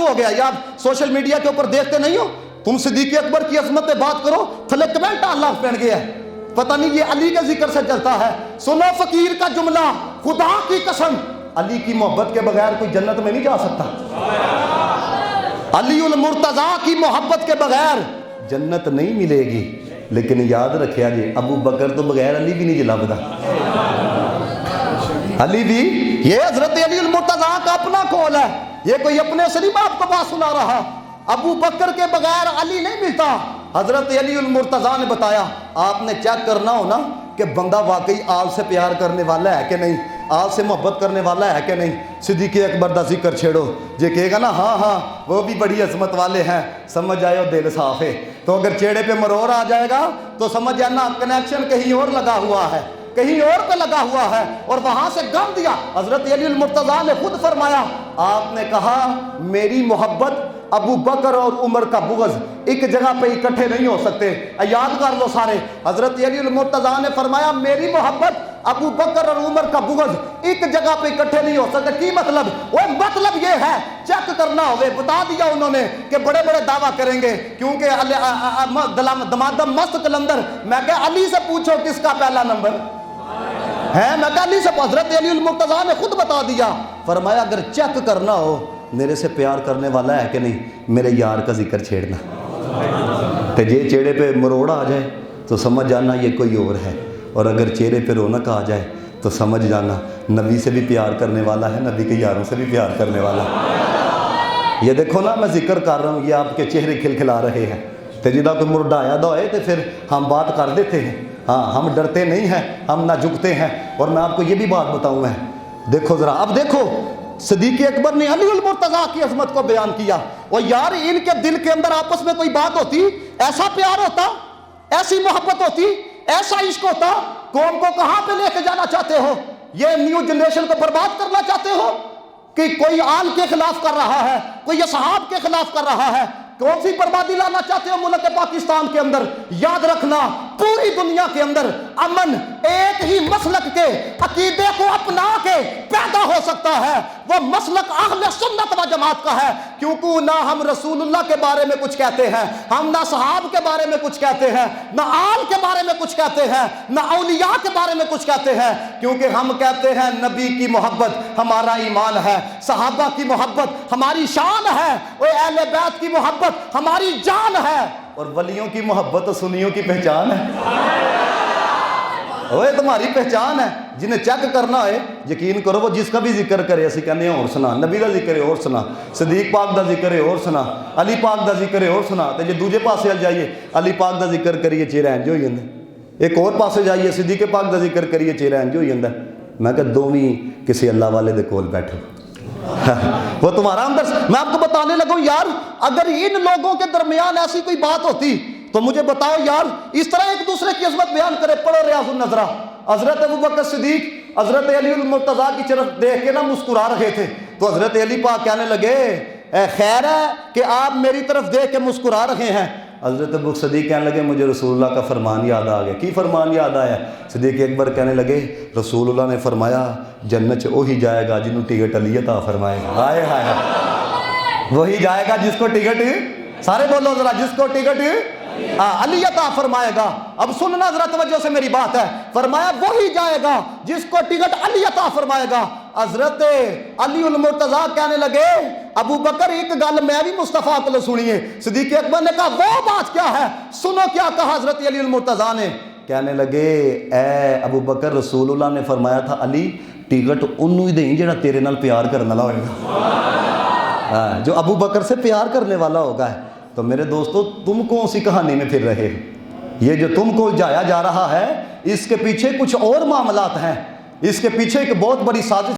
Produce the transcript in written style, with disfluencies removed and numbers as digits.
شروع ہو گیا. یا سوشل میڈیا کے اوپر دیکھتے نہیں ہو تم صدیق اکبر کی عظمت پہ بات کرو, تھلے کمنٹ اللہ پہن گیا ہے, پتہ نہیں یہ علی کے ذکر سے چلتا ہے. سنو فقیر کا جملہ, خدا کی قسم علی کی محبت کے بغیر کوئی جنت میں نہیں جا سکتا. علی المرتضیٰ کی محبت کے بغیر جنت نہیں ملے گی. لیکن یاد رکھیا جی, ابو بکر تو بغیر علی بھی نہیں جلابدا. علی بھی, یہ حضرت علی المرتضیٰ کا اپنا قول ہے, یہ کوئی اپنے سے نہیں آپ کو بات سنا رہا. ابو بکر کے بغیر علی نہیں ملتا. حضرت علی المرتضیٰ نے بتایا, آپ نے چیک کرنا ہو نا کہ بندہ واقعی آل سے پیار کرنے والا ہے کہ نہیں, آل سے محبت کرنے والا ہے کہ نہیں. صدیق اکبر دا ذکر چھیڑو, یہ کہے گا نا ہاں ہاں وہ بھی بڑی عظمت والے ہیں, سمجھ آئے ہو دل صاف ہے. تو اگر چیڑے پہ مرور آ جائے گا تو سمجھ آنا کنیکشن کہیں اور لگا ہوا ہے, کہیں اور پہ لگا ہوا ہے, اور وہاں سے گم دیا. حضرت علی المرتضیٰ نے خود فرمایا, آپ نے کہا میری محبت ابو بکر اور عمر کا بغض ایک جگہ پہ اکٹھے نہیں ہو سکتے. یاد کر لو سارے, حضرت علی المرتضیٰ نے فرمایا میری محبت ابو بکر اور عمر کا بغض ایک جگہ پہ اکٹھے نہیں ہو سکتے. کی مطلب؟ وہ مطلب یہ ہے, چیک کرنا ہوئے, بتا دیا انہوں نے کہ بڑے بڑے دعویٰ کریں گے کیونکہ دمادم مست کلندر. میں کہا علی سے پوچھو کس کا پہلا نمبر ہے, میں کہا علی سے. حضرت علی المرتضیٰ نے خود بتا دیا, فرمایا اگر چیک کرنا ہو میرے سے پیار کرنے والا ہے کہ نہیں, میرے یار کا ذکر چھیڑنا. تو یہ چہرے پہ مروڑ آ جائے تو سمجھ جانا یہ کوئی اور ہے, اور اگر چہرے پہ رونق آ جائے تو سمجھ جانا نبی سے بھی پیار کرنے والا ہے, نبی کے یاروں سے بھی پیار کرنے والا ہے. یہ دیکھو نا میں ذکر کر رہا ہوں, یہ آپ کے چہرے کھلکھلا رہے ہیں. تو جدہ کوئی مردایا دا ہوئے تو پھر ہم بات کر دیتے ہیں. ہاں ہم ڈرتے نہیں ہیں, ہم نہ جھکتے ہیں. اور میں آپ کو یہ بھی بات بتاؤں, میں دیکھو ذرا, اب دیکھو صدیق اکبر نے علی المرتضیٰ کی عظمت کو بیان کیا. اور یار ان کے دل کے اندر آپس میں کوئی بات ہوتی, ایسا پیار ہوتا, ایسی محبت ہوتی, ایسا عشق ہوتا. قوم کو کہاں پہ لے کے جانا چاہتے ہو؟ یہ نیو جنریشن کو برباد کرنا چاہتے ہو کہ کوئی آل کے خلاف کر رہا ہے, کوئی اصحاب کے خلاف کر رہا ہے. کون سی بربادی لانا چاہتے ہو ملک پاکستان کے اندر؟ یاد رکھنا پوری دنیا کے اندر امن ایک ہی مسلک کے عقیدے کو اپنا کے پیدا ہو سکتا ہے, وہ مسلک اہل سنت و جماعت کا ہے. کیونکہ نہ ہم رسول اللہ کے بارے میں کچھ کہتے ہیں, ہم نہ صحاب کے بارے میں کچھ کہتے ہیں, نہ آل کے بارے میں کچھ کہتے ہیں, نہ اولیاء کے بارے میں کچھ کہتے ہیں. کیونکہ ہم کہتے ہیں نبی کی محبت ہمارا ایمان ہے, صحابہ کی محبت ہماری شان ہے, اور اہل بیت کی محبت ہماری جان ہے, اور ولیوں کی محبت سنیوں کی پہچان ہے. وہ تمہاری پہچان ہے. جنہیں چیک کرنا ہے یقین کرو, وہ جس کا بھی ذکر کرے اسی کہنے اور سنا, نبی دا ذکر ہے اور سنا, صدیق پاک دا ذکر ہے اور سنا, علی پاک دا ذکر ہے اور سنا. تو جی دوجے پاسے جائیے علی پاک دا ذکر کریے چہرہ انج ہوئی جاندے, ایک اور پاسے جائیے صدیق پاک دا ذکر کریے چہرہ انج ہوئی جاندے. میں کہ دوویں کسی اللہ والے دے کول بیٹھو. وہ تمہارا اندر, میں آپ کو بتانے لگوں یار, اگر ان لوگوں کے درمیان ایسی کوئی بات ہوتی تو مجھے بتاؤ یار, اس طرح ایک دوسرے کی عظمت بیان کرے. پڑھو ریاض النظرہ, حضرت ابوبکر صدیق حضرت علی المرتضیٰ کی طرف دیکھ کے نا مسکرا رہے تھے. تو حضرت علی پاک کہنے لگے خیر ہے کہ آپ میری طرف دیکھ کے مسکرا رہے ہیں. حضرت ابو صدیق کہنے لگے مجھے رسول اللہ کا فرمان یاد آ گیا. کی فرمان یاد آیا؟ صدیق اکبر کہنے لگے رسول اللہ نے فرمایا جنت وہی جائے گا جنہوں ٹکٹ علی عطا فرمائے گا. ہائے ہائے, وہی جائے گا جس کو ٹکٹ, سارے بولو ذرا, جس کو ٹکٹ علی عطا فرمائے گا. اب سننا ذرا توجہ سے میری بات ہے, فرمایا وہی جائے گا جس کو ٹکٹ علی عطا فرمائے گا. حضرت علی المرتضیٰ کہنے لگے ابو بکر ایک گل میں بھی مصطفیٰ کو سنیے. صدیق اکبر نے کہا وہ بات کیا ہے, سنو کیا کہا حضرت علی المرتضیٰ نے. کہنے لگے اے ابو بکر رسول اللہ نے فرمایا تھا علی ٹکٹ انہوں ہی دیں جڑا تیرے نال پیار کرنے والا ہوئے گا, جو ابو بکر سے پیار کرنے والا ہوگا. تو میرے دوستو تم کون سی کہانی میں پھر رہے ہو؟ یہ جو تم کو جایا جا رہا ہے اس کے پیچھے کچھ اور معاملات ہیں, اس کے پیچھے ایک بہت بڑی سازش